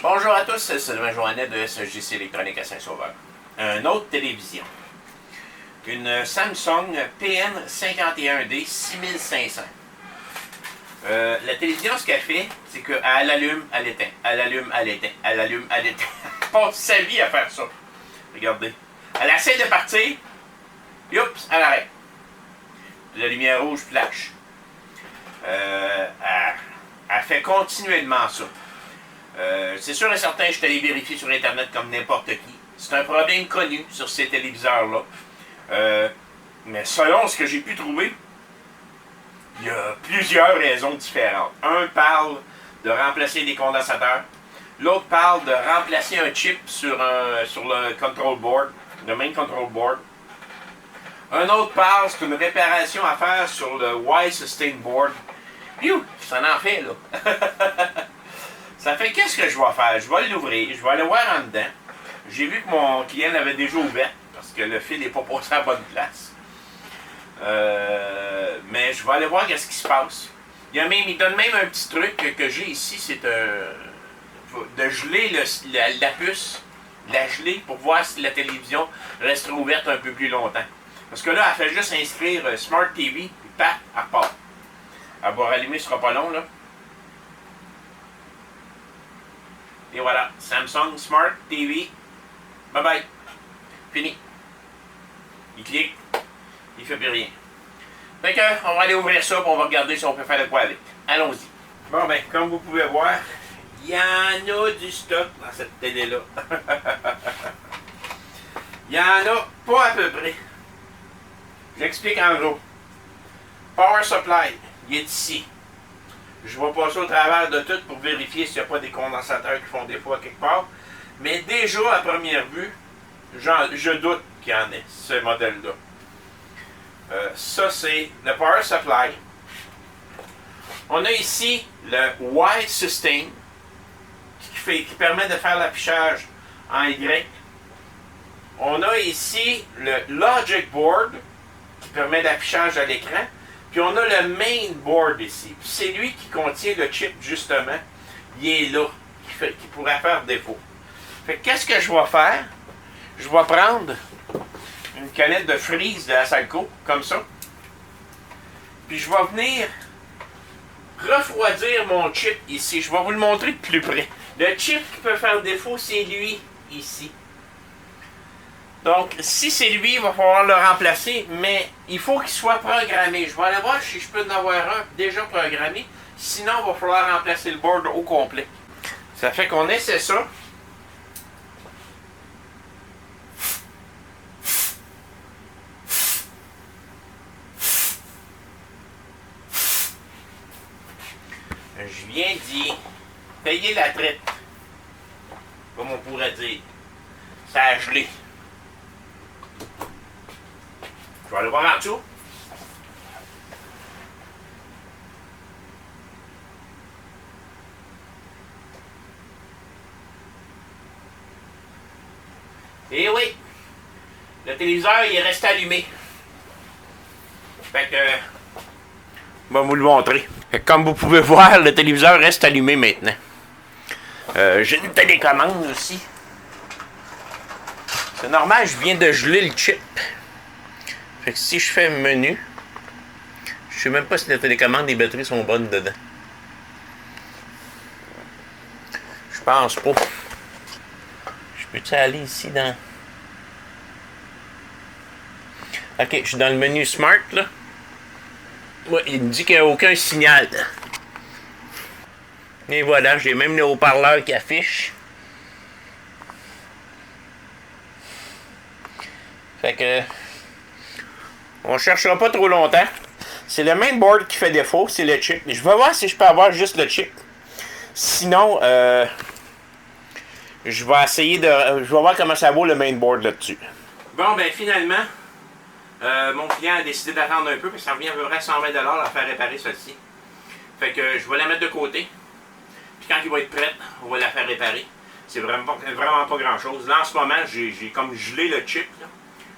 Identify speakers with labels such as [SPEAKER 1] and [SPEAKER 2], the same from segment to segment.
[SPEAKER 1] Bonjour à tous, c'est Sylvain Joannet de SJC Électronique à Saint-Sauveur. Une autre télévision. Une Samsung PN51D 6500. La télévision, ce qu'elle fait, c'est qu'elle allume, elle éteint. Elle allume, elle éteint. Elle allume, elle éteint. Elle passe sa vie à faire ça. Regardez. Elle essaie de partir. Et oups, elle arrête. La lumière rouge flash. Elle fait continuellement ça. C'est sûr et certain, je suis allé vérifier sur Internet comme n'importe qui. C'est un problème connu sur ces téléviseurs-là. Mais selon ce que j'ai pu trouver, il y a plusieurs raisons différentes. Un parle de remplacer des condensateurs. L'autre parle de remplacer un chip sur le control board, le main control board. Un autre parle, c'est une réparation à faire sur le Y-Sustain board. Piou, ça en fait, là. Ça fait qu'est-ce que je vais faire? Je vais l'ouvrir, je vais aller voir en dedans. J'ai vu que mon client l'avait déjà ouvert parce que le fil n'est pas passé à la bonne place. Mais je vais aller voir qu'est-ce qui se passe. Il donne même un petit truc que j'ai ici, c'est de geler la puce, la geler pour voir si la télévision restera ouverte un peu plus longtemps. Parce que là, elle fait juste inscrire Smart TV, puis paf, elle part. Elle va rallumer, ce sera pas long, là. Et voilà, Samsung Smart TV. Bye bye. Fini. Il clique. Il fait plus rien. Fait que, on va aller ouvrir ça et on va regarder si on peut faire de quoi avec. Allons-y. Bon ben, comme vous pouvez voir, il y en a du stock dans cette télé-là. Il y en a pas à peu près. J'explique en gros. Power supply, il est ici. Je vais passer au travers de tout pour vérifier s'il n'y a pas des condensateurs qui font défaut à quelque part. Mais déjà, à première vue, je doute qu'il y en ait, ce modèle-là. Ça, c'est le Power Supply. On a ici le Y-Sustain qui permet de faire l'affichage en Y. On a ici le Logic Board qui permet l'affichage à l'écran. Puis on a le main board ici. C'est lui qui contient le chip, justement. Il est là, qui pourrait faire défaut. Fait que qu'est-ce que je vais faire? Je vais prendre une canette de freeze de Asalco, comme ça. Puis je vais venir refroidir mon chip ici. Je vais vous le montrer de plus près. Le chip qui peut faire défaut, c'est lui, ici. Donc, si c'est lui, il va falloir le remplacer, mais il faut qu'il soit programmé. Je vais aller voir si je peux en avoir un déjà programmé. Sinon, il va falloir remplacer le board au complet. Ça fait qu'on essaie ça. Je viens d'y payer la traite, comme on pourrait dire. Ça a gelé. Je vais aller voir en dessous. Et oui, le téléviseur il est resté allumé. Fait que, je vais vous le montrer. Comme vous pouvez voir, le téléviseur reste allumé maintenant. J'ai une télécommande aussi. C'est normal, je viens de geler le chip. Fait que si je fais menu, je sais même pas si la télécommande et les batteries sont bonnes dedans. Je pense pas. Je peux-tu aller ici dans... Ok, je suis dans le menu Smart là. Ouais, il me dit qu'il n'y a aucun signal. Et voilà, j'ai même les haut-parleurs qui affichent. Fait que... on ne cherchera pas trop longtemps. C'est le mainboard qui fait défaut, c'est le chip. Je vais voir si je peux avoir juste le chip. Sinon, Je vais essayer de... Je vais voir comment ça vaut le mainboard là-dessus. Bon, ben finalement, mon client a décidé d'attendre un peu, parce que ça revient à peu près à 120$ à faire réparer celle-ci. Fait que je vais la mettre de côté. Puis quand il va être prêt, on va la faire réparer. C'est vraiment pas grand-chose. Là, en ce moment, j'ai comme gelé le chip, là.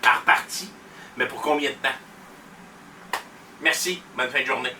[SPEAKER 1] Elle est repartie. Mais pour combien de temps? Merci. Bonne fin de journée.